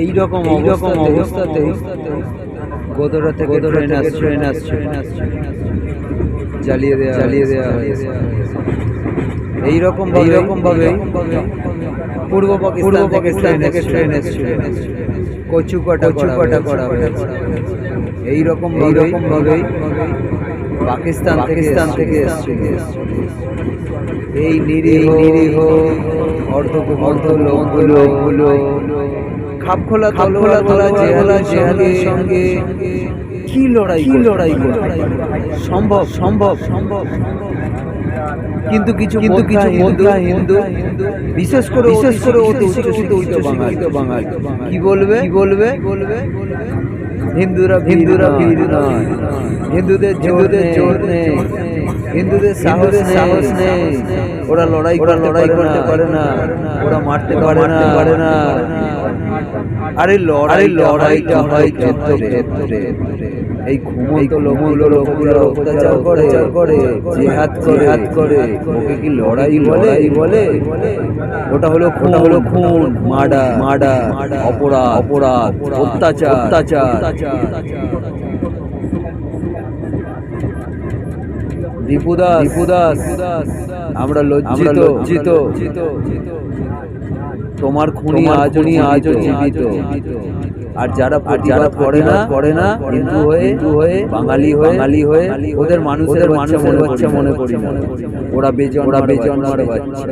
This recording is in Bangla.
এইরকম অবস্থাতে গোদরা থেকে ট্রেন আসছে জ্বালিয়ে দেওয়া হয়েছে। এইরকম ভাবে পূর্ব পাকিস্তান থেকে ট্রেন এসছে, কচু কাটা করা হয়েছে। এইরকম ভাবে পাকিস্তান থেকে এসছে। এই নিরীহ অর্ধ লোকগুলো খাপ খোলা জেহাদের সঙ্গে কি লড়াই সম্ভব। কিন্তু কিছু হিন্দু বিশেষ করে উচ্চ বাঙালি কি বলবে হিন্দুরা বীর নয়, হিন্দুদের জোর নেই, হিন্দুদের সাহস নেই, ওরা লড়াই করতে পারে না, ওরা মারতে পারে না। আরে লড়াইটা হয় ক্ষেত্রে। এই ঘুমন্ত লোকগুলোর উপর অত্যাচার করে জিহাদ করে ওকে কি লড়াই বলে? ওটা হলো খুন, মার্ডার, অপরাধ, অত্যাচার। দীপুদাস, আমরা লজ্জিত। তোমার খুনি আজও জীবিত। আর যারা করে না হিন্দু হয়ে বাঙালি হয়ে ওদের মানুষের বাচ্চা মনে করি না, ওরা বেজন মারে বাচ্চা।